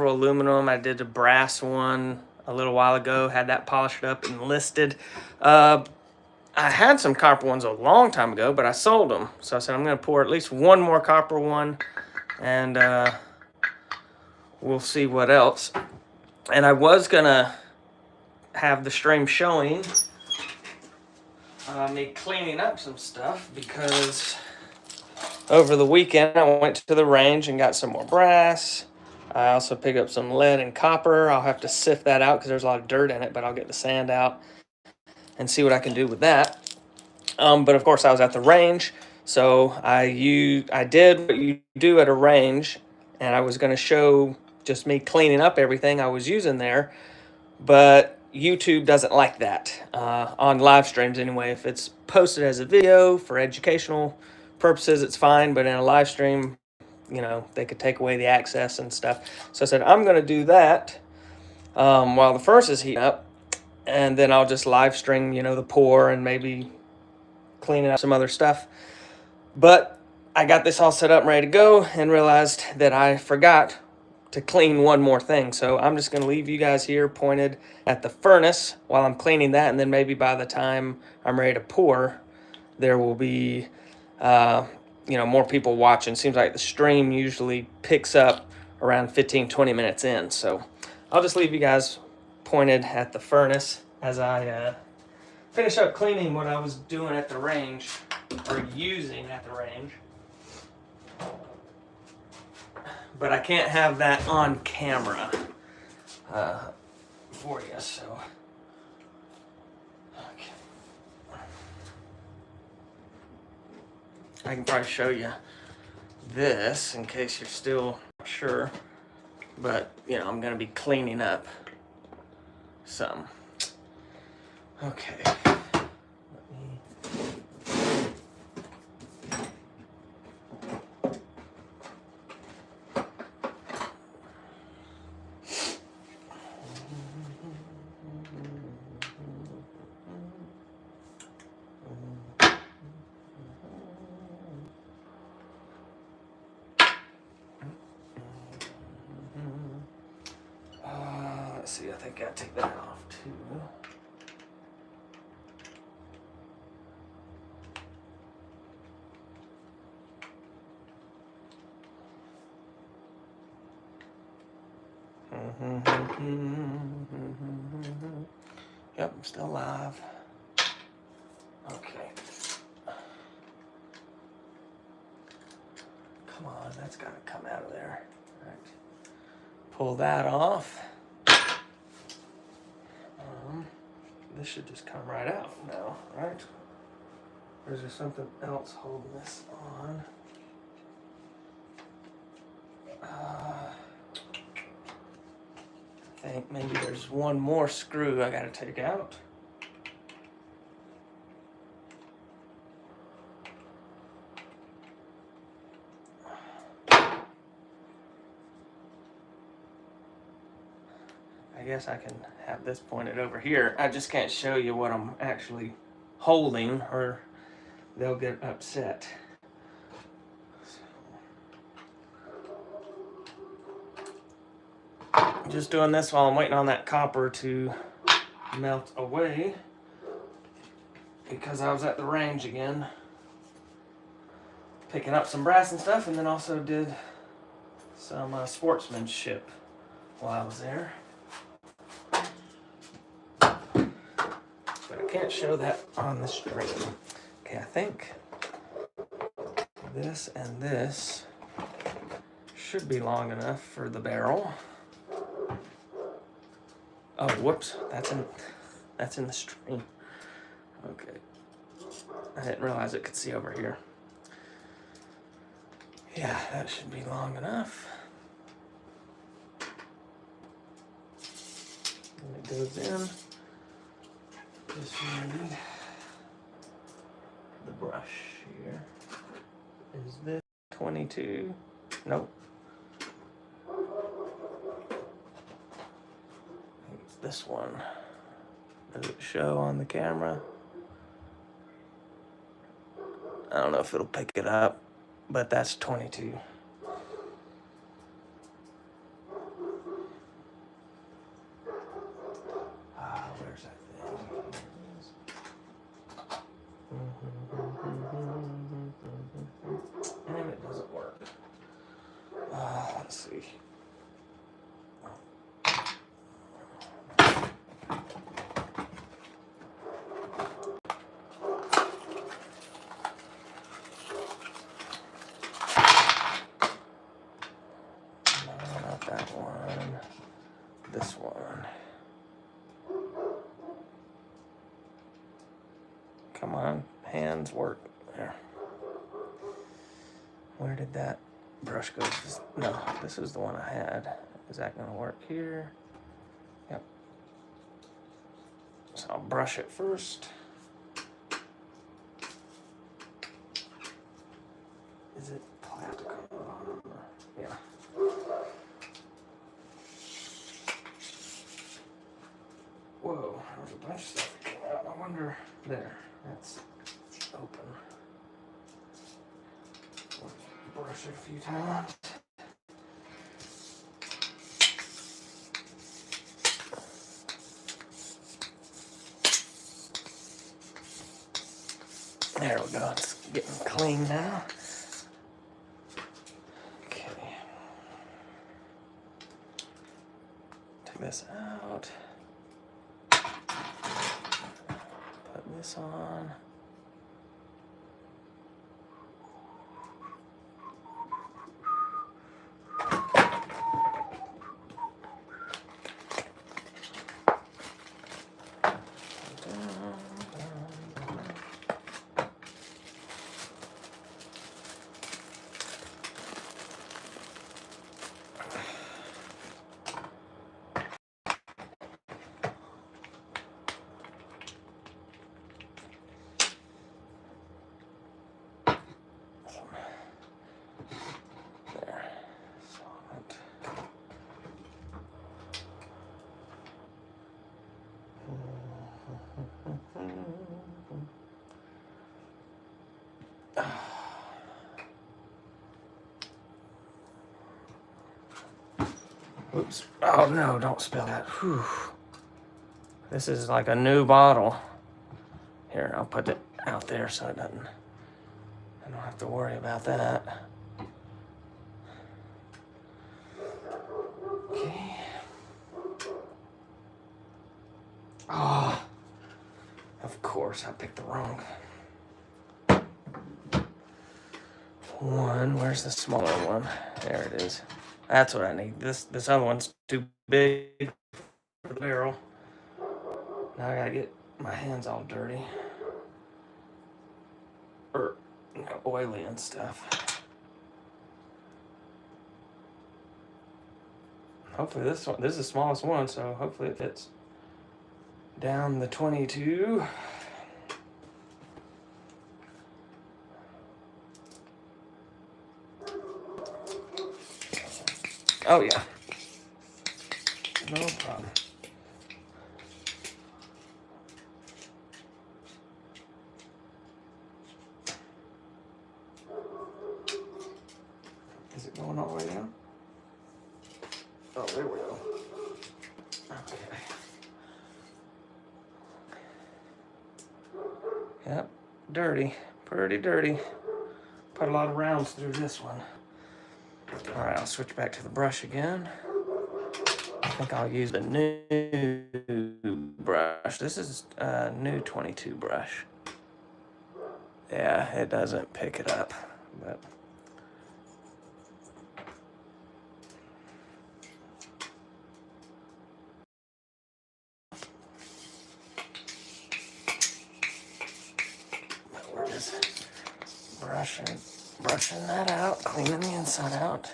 aluminum. I did a brass one a little while ago, had that polished up and listed. I had some copper ones a long time ago, but I sold them. So I said I'm going to pour at least one more copper one, and we'll see what else. And I was going to have the stream showing me cleaning up some stuff, because over the weekend I went to the range and got some more brass. I also picked up some lead and copper. I'll have to sift that out because there's a lot of dirt in it, but I'll get the sand out and see what I can do with that. But of course I was at the range, so I did what you do at a range, and I was going to show just me cleaning up everything I was using there, but YouTube doesn't like that on live streams anyway. If it's posted as a video for educational purposes, it's fine, but in a live stream, you know, they could take away the access and stuff. So I said I'm going to do that while the furnace is heating up, and then I'll just live stream, you know, the pour and maybe cleaning up some other stuff. But I got this all set up and ready to go, and realized that I forgot to clean one more thing. So I'm just going to leave you guys here pointed at the furnace while I'm cleaning that, and then maybe by the time I'm ready to pour, there will be you know, more people watching. Seems like the stream usually picks up around 15-20 minutes in. So I'll just leave you guys pointed at the furnace as I finish up cleaning what I was doing at the range, or using at the range. But I can't have that on camera for you, so. Okay. I can probably show you this in case you're still not sure. But, you know, I'm going to be cleaning up some. Okay. Let's see, I think I gotta take that off too. Yep, I'm still live. Okay. Come on, that's gotta come out of there. All right. Pull that off. This should just come right out now, right? Or is there something else holding this on? I think maybe there's one more screw I gotta take out. I guess I can have this pointed over here. I just can't show you what I'm actually holding, or they'll get upset. Just doing this while I'm waiting on that copper to melt away, because I was at the range again picking up some brass and stuff, and then also did some sportsmanship while I was there. But I can't show that on the stream. Okay, I think this and this should be long enough for the barrel. Oh, whoops, that's in the stream. Okay, I didn't realize it could see over here. Yeah, that should be long enough. And it goes in. Just need the brush here. Is this 22? Nope. It's this one. Does it show on the camera? I don't know if it'll pick it up, but that's 22. one, this one. Come on, hands work. There. Where did that brush go? No, this is the one I had. Is that gonna work here? Yep. So I'll brush it first. Is it plastic on the bottom? Yeah. Whoa, there's a bunch of stuff that came out. I wonder, there, that's open. Brush it a few times. There we go, it's getting clean now. Okay. Take this out. Put this on. Oops. Oh no, don't spill that. Whew. This is like a new bottle. Here, I'll put it out there so it doesn't, I don't have to worry about that. Okay. Oh, of course, I picked the wrong one. Where's the smaller one? There it is. That's what I need. This other one's too big for the barrel. Now I gotta get my hands all dirty. Or oily and stuff. Hopefully this is the smallest one, so hopefully it fits down the 22. Oh yeah. No problem. Is it going all the way down? Oh, there we go. Okay. Yep, dirty, pretty dirty. Put a lot of rounds through this one. All right, I'll switch back to the brush again. I think I'll use the new brush. This is a new 22 brush. Yeah, it doesn't pick it up, but. We're just brushing that out, cleaning the inside out.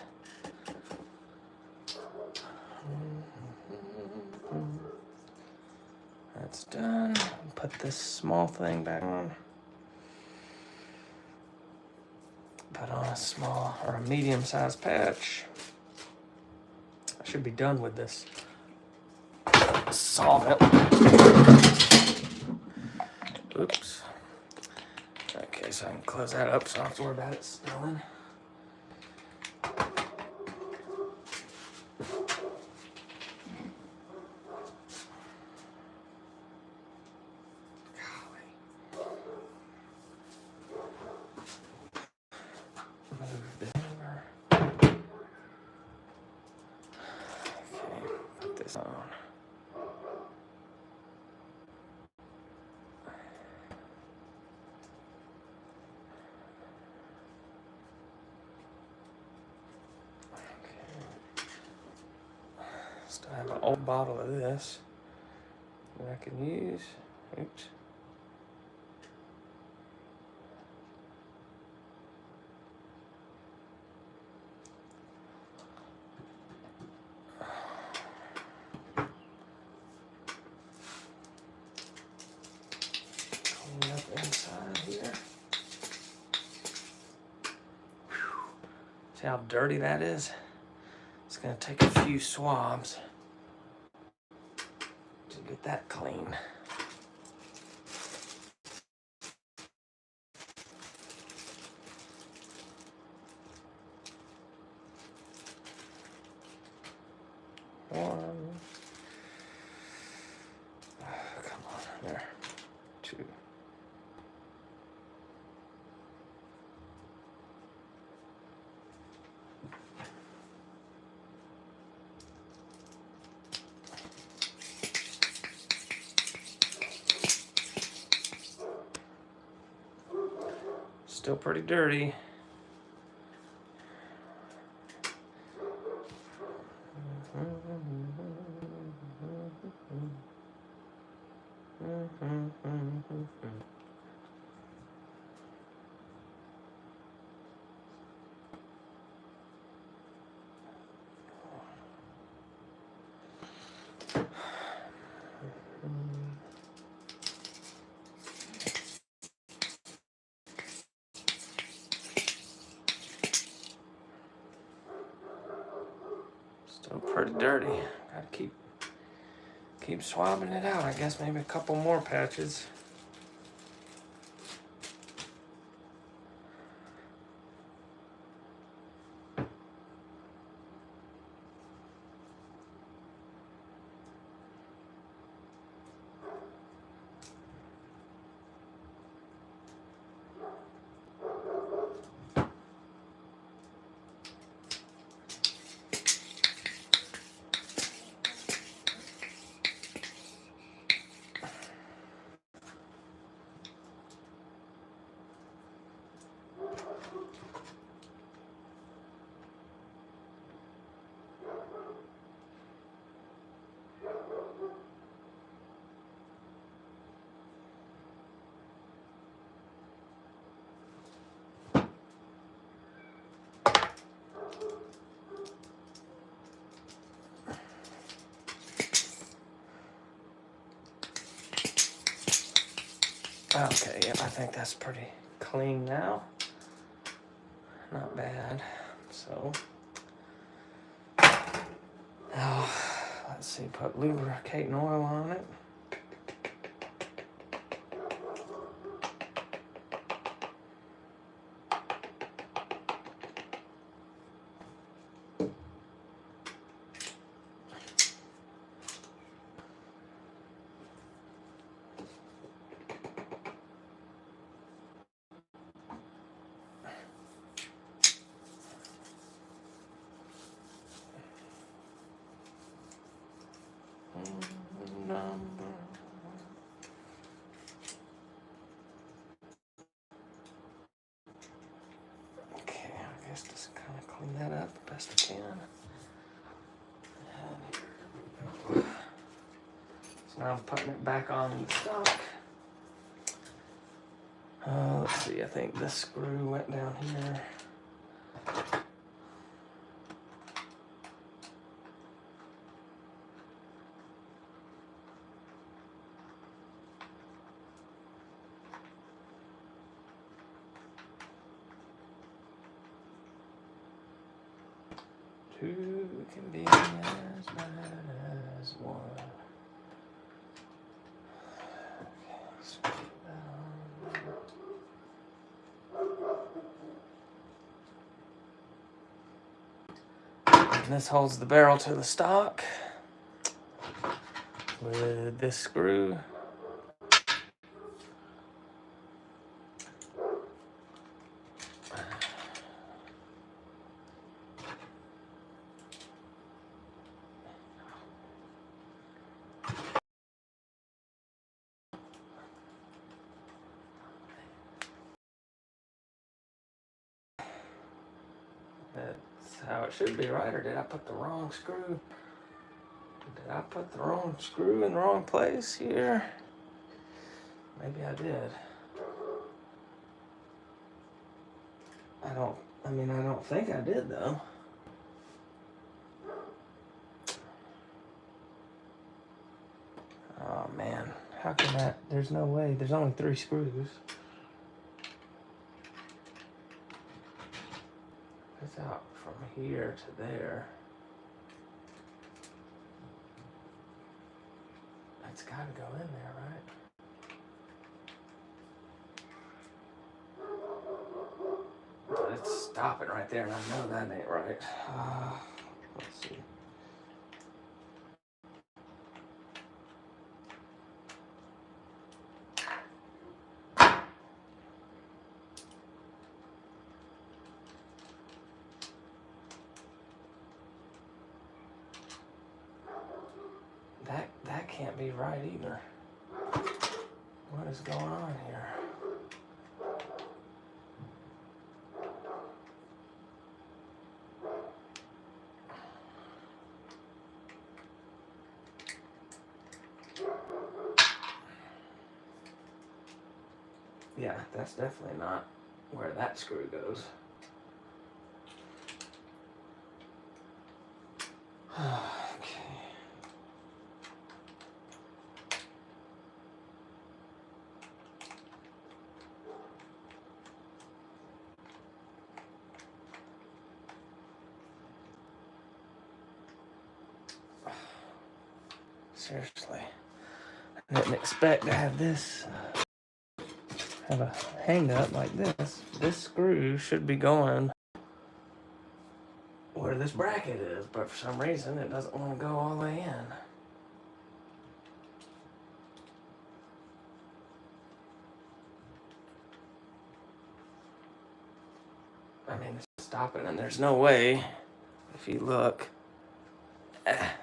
That's done. Put this small thing back on. Put on a small or a medium-sized patch. I should be done with this solvent. Oops. Okay, so I can close that up so I don't have to worry about it spilling. On. Still have an old bottle of this that I can use. Oops. Clean up inside here. Whew. See how dirty that is? It's gonna take a few swabs to get that clean. One. Come on, there. Two. Still pretty dirty. Still pretty dirty. Gotta keep swabbing it out. I guess maybe a couple more patches. Okay, yeah, I think that's pretty clean now. Not bad. So, now, let's see, put lubricating oil on it. Okay, I guess just kind of clean that up the best I can. So now I'm putting it back on the stock. Let's see, I think this screw went down here. Two can be as bad as one. Okay, screw that on. And this holds the barrel to the stock with this screw. That's how it should be, right? Or did I put the wrong screw? Did I put the wrong screw in the wrong place here? Maybe I did. I don't think I did though. Oh man, how can that? There's no way. There's only 3 screws. It's out from here to there. It's got to go in there, right? But it's stopping right there, and I know that ain't right. Let's see. That can't be right either. What is going on here? Yeah, that's definitely not where that screw goes. Okay. Seriously, I didn't expect to have this. Have a hang up like this. This screw should be going where this bracket is, but for some reason it doesn't want to go all the way in. I mean, it's stopping, and there's no way, if you look,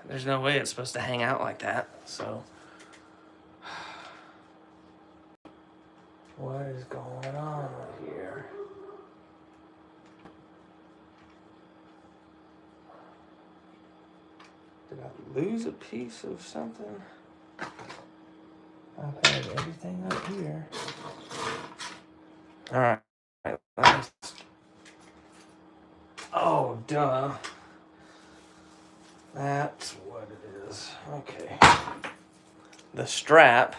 there's no way it's supposed to hang out like that, so. What is going on here? Did I lose a piece of something? I've had everything up here. All right. Oh, duh. That's what it is. Okay. The strap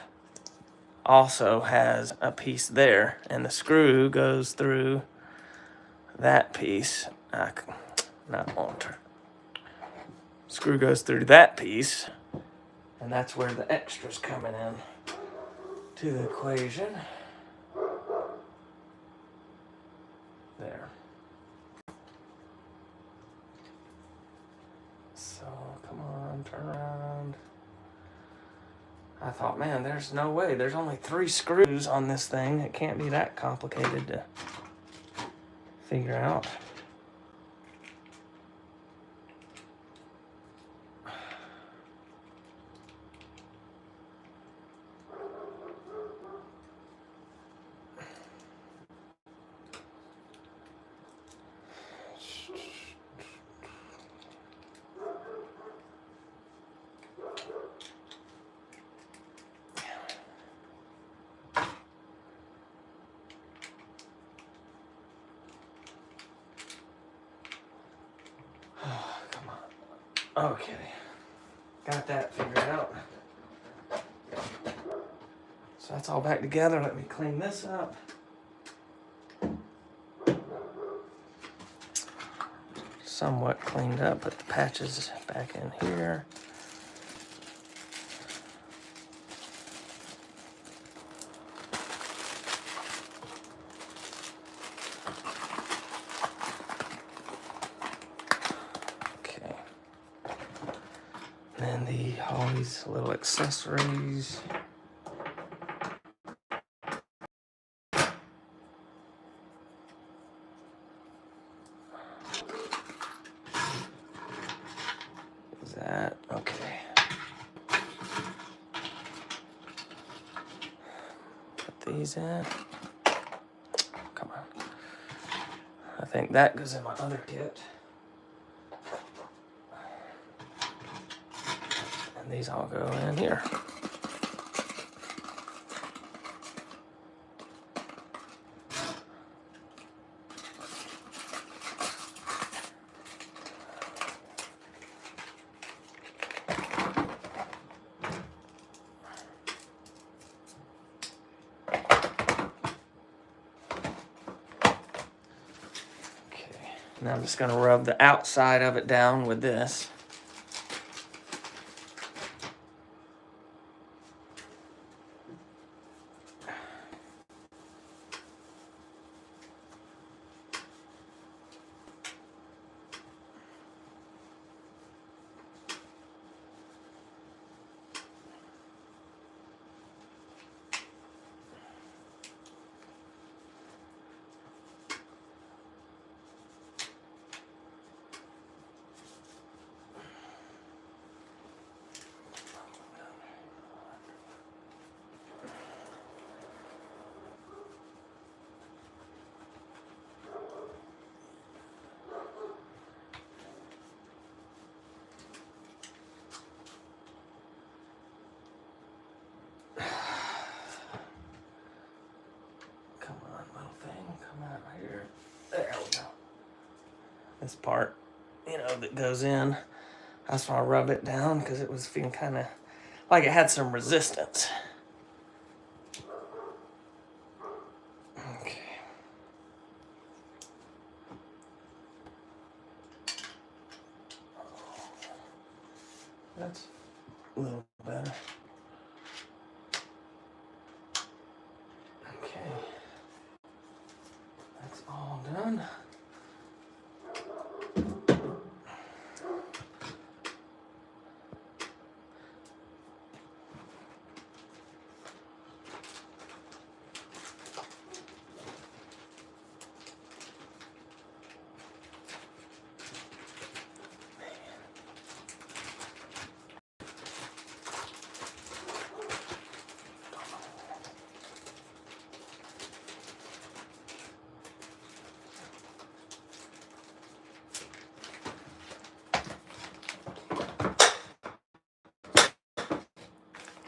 also has a piece there, and the screw goes through that piece. Not on turn. Screw goes through that piece, and that's where the extra's coming in to the equation. There. So, come on, turn around. I thought, man, there's no way. There's only 3 screws on this thing. It can't be that complicated to figure out. Okay, got that figured out. So that's all back together. Let me clean this up. Somewhat cleaned up, put the patches back in here. And then all these little accessories. Is that okay? Put these in. Come on. I think that goes in my other kit. These all go in here. Now I'm just going to rub the outside of it down with this. This part, that goes in. I just want to rub it down because it was feeling kind of like it had some resistance. Okay. That's a little better. Okay. That's all done.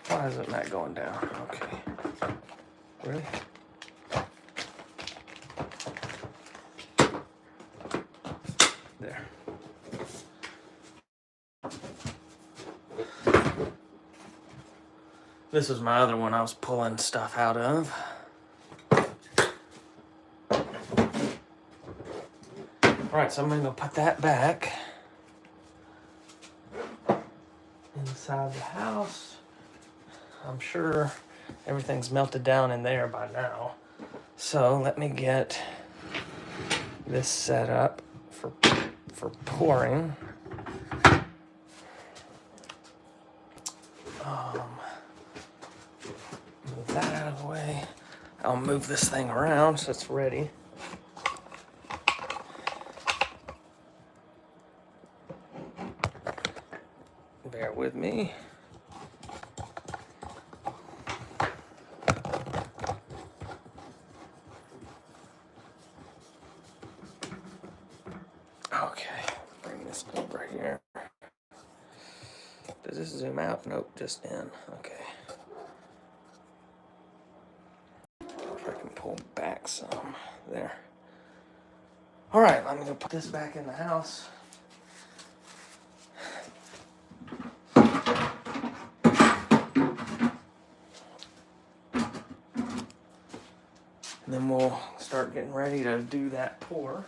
Why isn't that going down? Okay. Really? There. This is my other one I was pulling stuff out of. Alright, so I'm going to put that back inside the house. I'm sure everything's melted down in there by now. So let me get this set up for pouring. Move that out of the way. I'll move this thing around so it's ready. Bear with me. Okay, bring this over here. Does this zoom out? Nope, just in. Okay. If I can pull back some. There. All right, I'm gonna put this back in the house. And then we'll start getting ready to do that pour.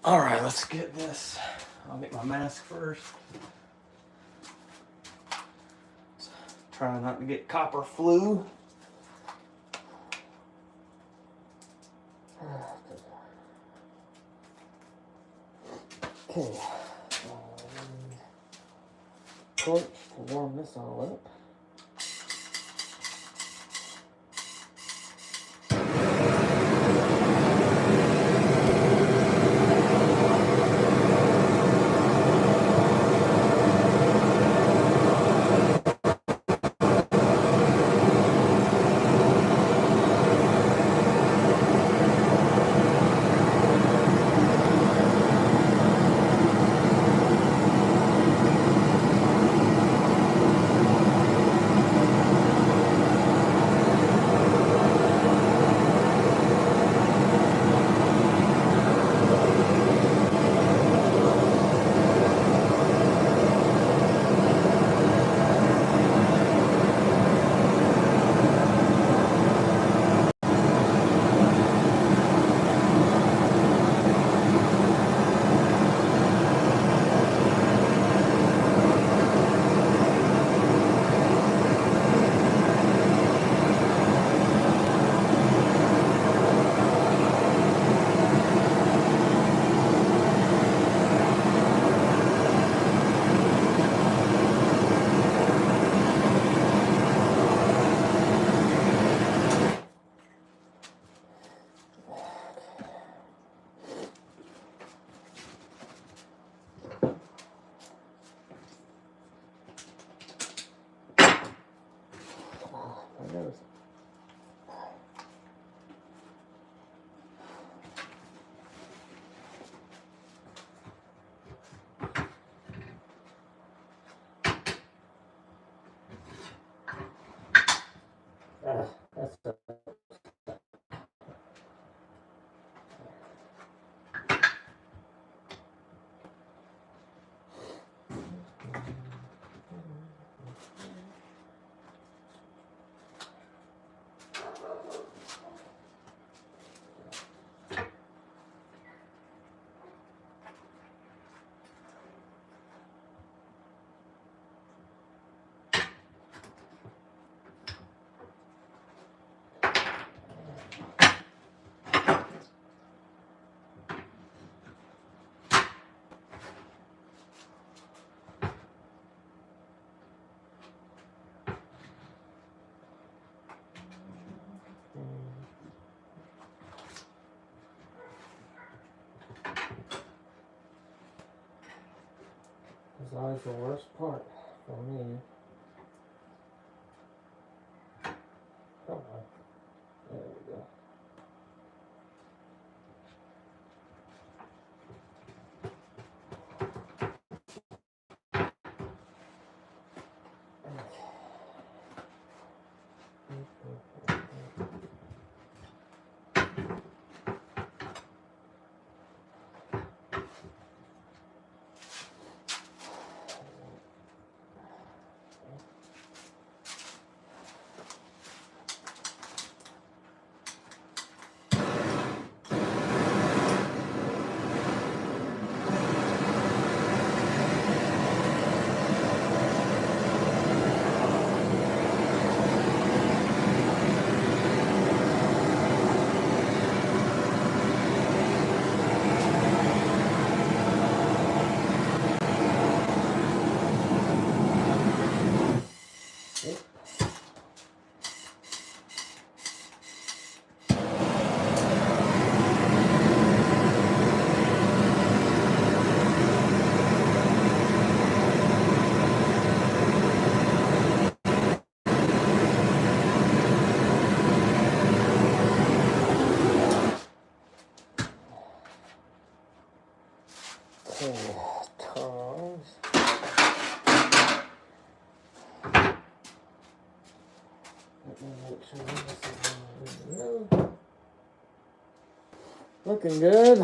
All right, let's get this. I'll get my mask first. Trying not to get copper flu. Okay. Torch to warm this all up. That's always the worst part for me. Come on. There we go. Tongs. Let me make sure this is good. Looking good.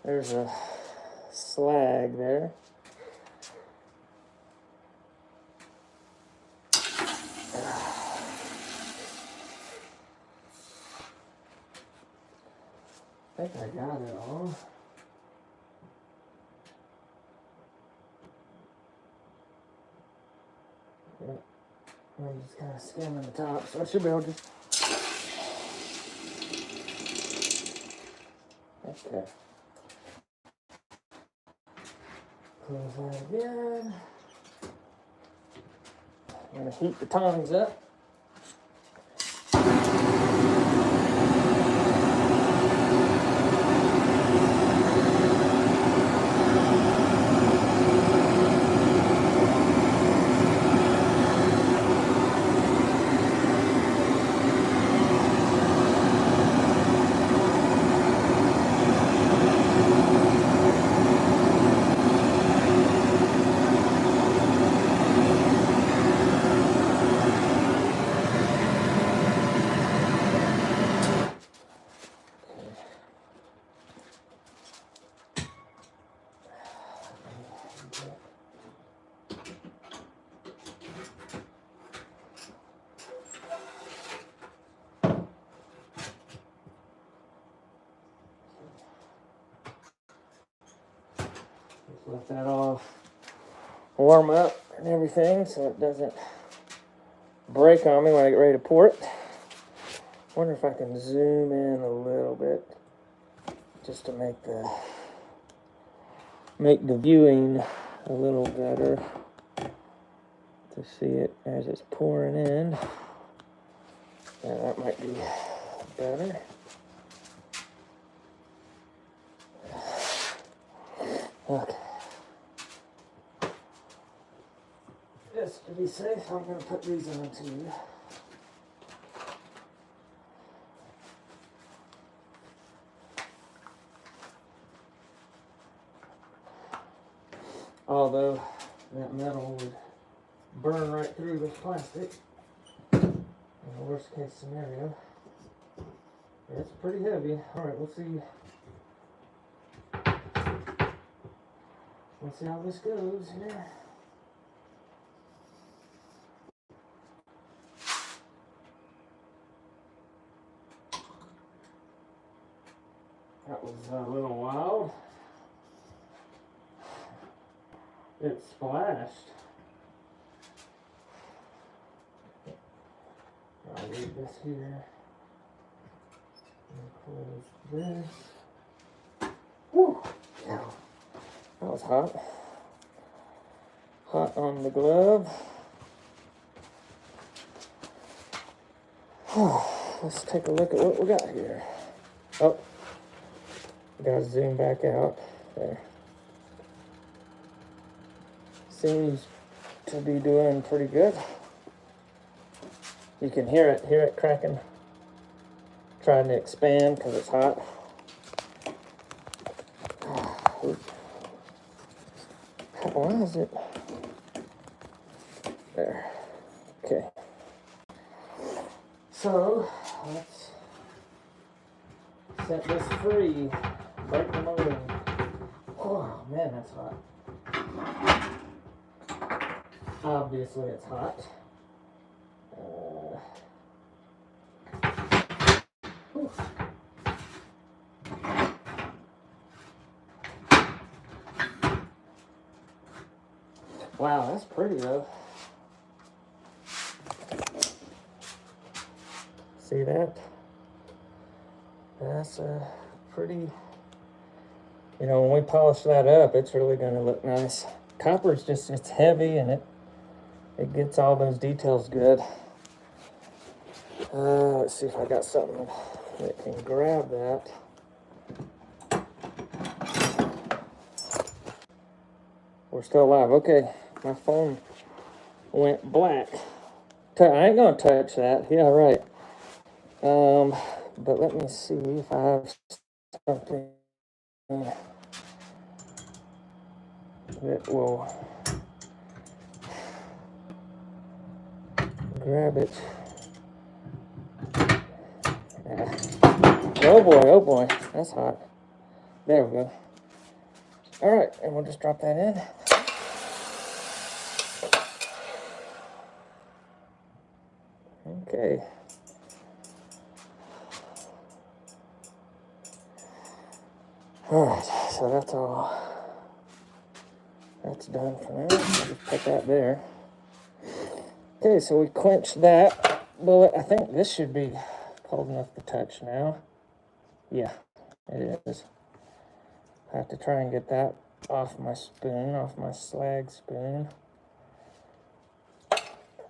There's a slag there. I think I got it all. Yep. I'm just kind of skimming the top, so I should be able to. Okay. Close that again. I'm going to heat the tongs up. Let that all warm up and everything so it doesn't break on me when I get ready to pour it. Wonder if I can zoom in a little bit just to make the viewing a little better to see it as it's pouring in. Yeah, that might be better. Okay. Just to be safe, I'm going to put these on too. Although that metal would burn right through this plastic in the worst case scenario. It's pretty heavy. Alright, we'll see. We'll see how this goes here. That was a little wild. It splashed. I'll leave this here. And close this. Woo! That was hot. Hot on the glove. Let's take a look at what we got here. Oh, gotta zoom back out. There. Seems to be doing pretty good. You can hear it cracking. Trying to expand because it's hot. Why is it? There. Okay. So, let's set this free. Break the motor. Oh, man, that's hot. Obviously, it's hot. Wow, that's pretty though. See that? That's pretty, you know, when we polish that up, it's really going to look nice. Copper's just, it's heavy and it gets all those details good. Let's see if I got something that can grab that. We're still alive. Okay, my phone went black. I ain't gonna touch that. Yeah, right. But let me see if I have something that will grab it. Oh boy, that's hot. There we go. All right, and we'll just drop that in. Okay. All right, so that's all. That's done for now. I'll just put that there. Okay, so we quenched that bullet. I think this should be cold enough to touch now. Yeah, it is. I have to try and get that off my spoon, off my slag spoon.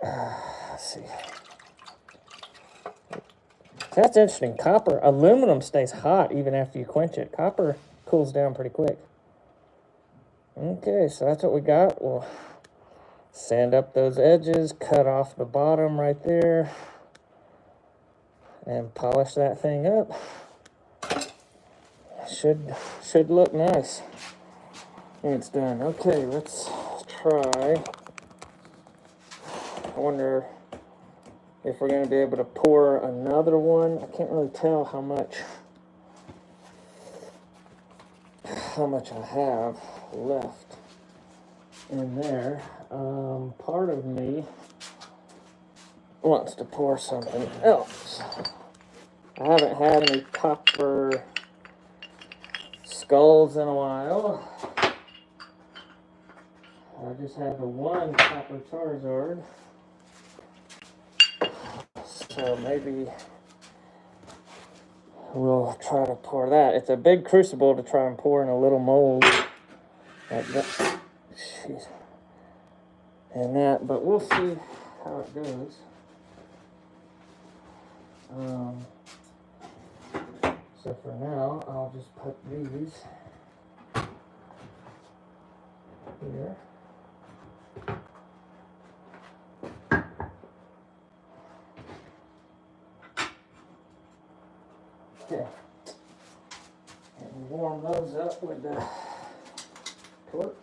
Let's see. That's interesting. Copper, aluminum stays hot even after you quench it. Copper cools down pretty quick. Okay, so that's what we got. We'll sand up those edges, cut off the bottom right there, and polish that thing up. Should look nice when it's done. Okay, let's try. I wonder if we're going to be able to pour another one. I can't really tell how much I have left in there. Part of me wants to pour something else. I haven't had any copper skulls in a while. I just have the one copper Charizard. So maybe we'll try to pour that. It's a big crucible to try and pour in a little mold like that. Jeez. And that, but we'll see how it goes. So for now, I'll just put these here. Okay. And warm those up with the torch.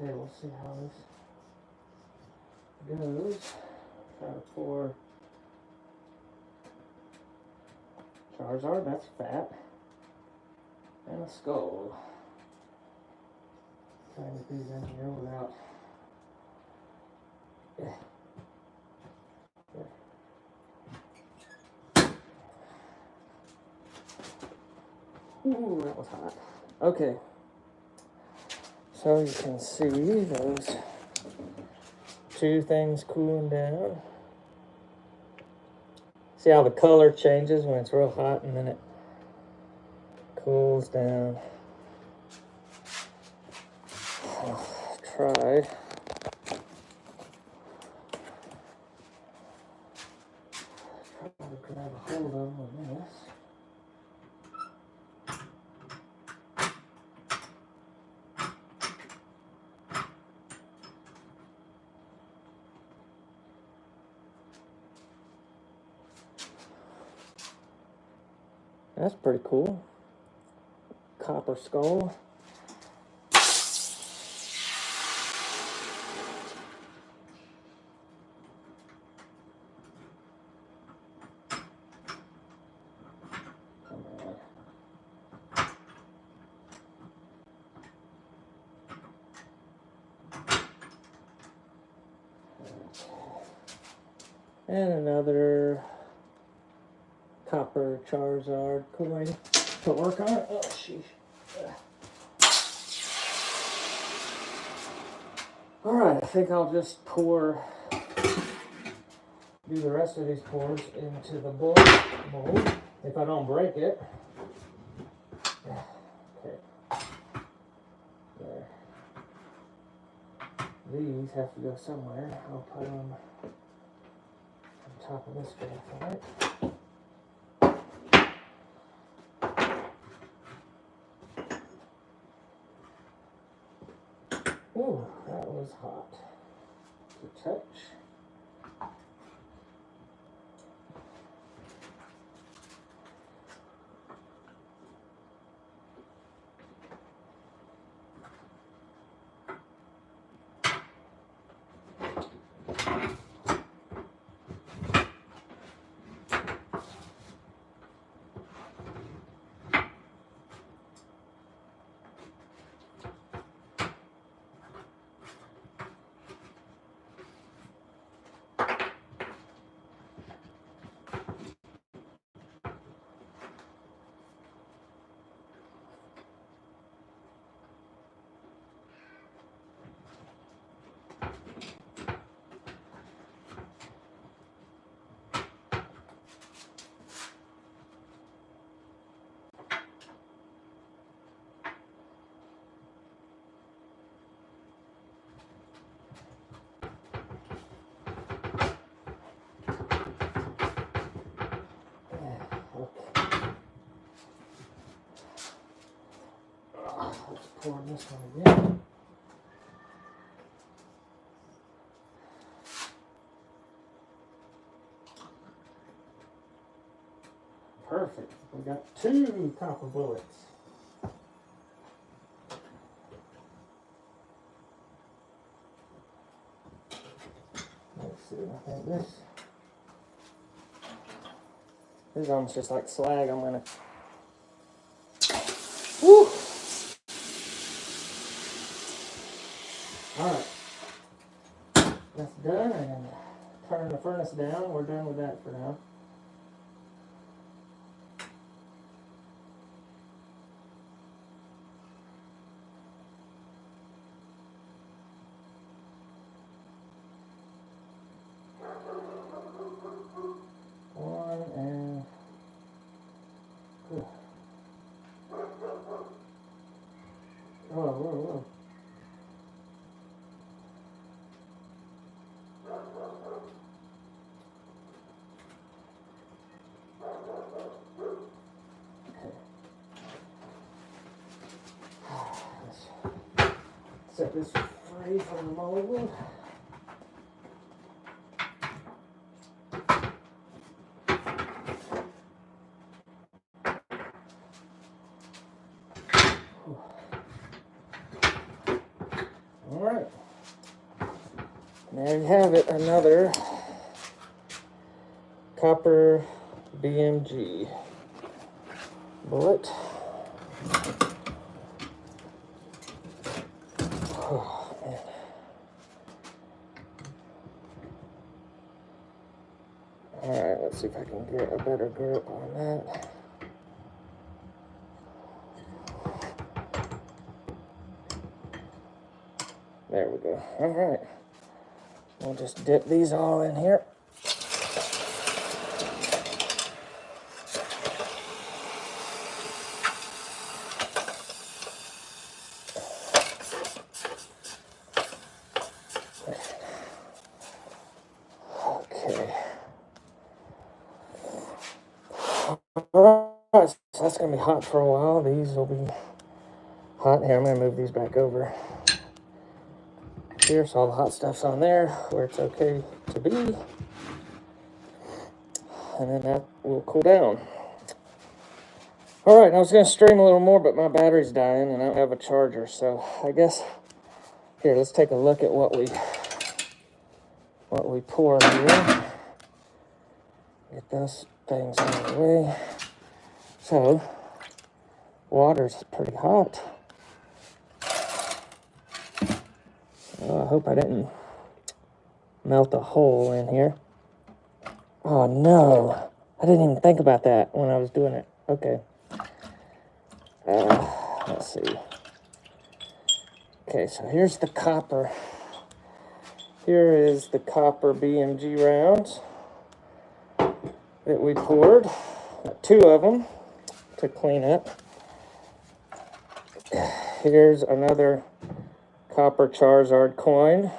Okay, we'll see how this goes. Try to pour Charizard, that's fat, and a skull. Try to get these in here without. Ooh, that was hot. Okay. So you can see those two things cooling down. See how the color changes when it's real hot and then it cools down. I'll try. Try to grab a hold of them with this. That's pretty cool. Copper skull. And another copper Charizard coin to work on it. Oh, sheesh. Alright, I think I'll just pour do the rest of these cores into the bullet mold if I don't break it. Okay. There. These have to go somewhere. I'll put them on top of this graphite. Ooh, that was hot to touch. Let's pour this one again. Perfect. We got 2 copper bullets. Let's see. I think this is almost just like slag. I'm gonna. Woo! Alright, that's done, and turn the furnace down. We're done with that for now. One and... Whoa, whoa, whoa. Set this free from the mold. Alright. There you have it, another copper BMG bullet. Oh, man. Alright, let's see if I can get a better grip on that. There we go. Alright. We'll just dip these all in here. Okay. Alright, so that's going to be hot for a while. These will be hot. Here, I'm going to move these back over here so all the hot stuff's on there where it's okay to be. And then that will cool down. Alright, I was going to stream a little more, but my battery's dying and I don't have a charger. So I guess, here, let's take a look at what we pour here. Get those things out of the way. So, water's pretty hot. Oh, I hope I didn't melt a hole in here. Oh no, I didn't even think about that when I was doing it. Okay. Let's see. Okay, so here's the copper. Here is the copper BMG rounds. that we poured. Got 2 of them to clean up. Here's another copper Charizard coin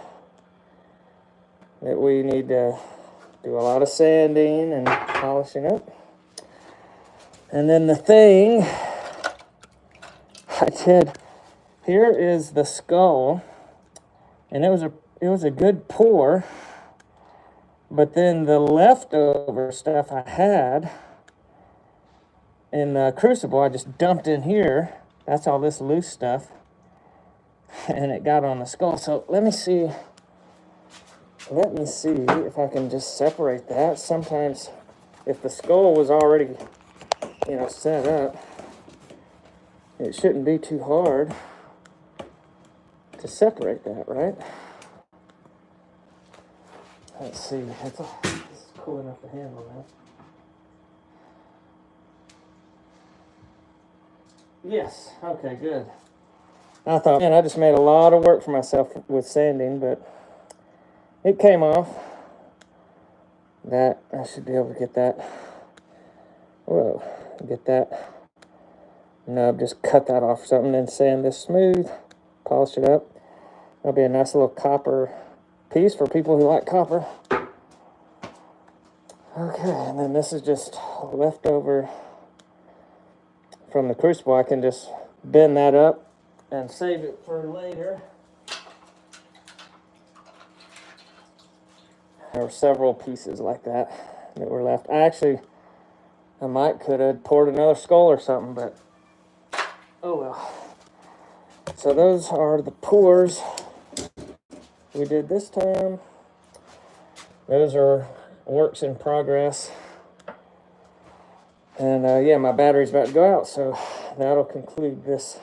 that we need to do a lot of sanding and polishing up. And then the thing I did, here is the skull, and it was a good pour, but then the leftover stuff I had in the crucible, I just dumped in here. That's all this loose stuff, and it got on the skull. So let me see if I can just separate that. Sometimes if the skull was already, set up, it shouldn't be too hard to separate that, right? Let's see. This is cool enough to handle that. Yes. Okay, good. I thought, man, I just made a lot of work for myself with sanding, but it came off. That, I should be able to get that. Whoa. Get that nub, just cut that off or something, then sand this smooth, polish it up. That'll be a nice little copper piece for people who like copper. Okay, and then this is just leftover from the crucible. I can just bend that up and save it for later. There were several pieces like that were left. I might could have poured another skull or something, but oh well. So those are the pours we did this time. Those are works in progress. And yeah, my battery's about to go out, so that'll conclude this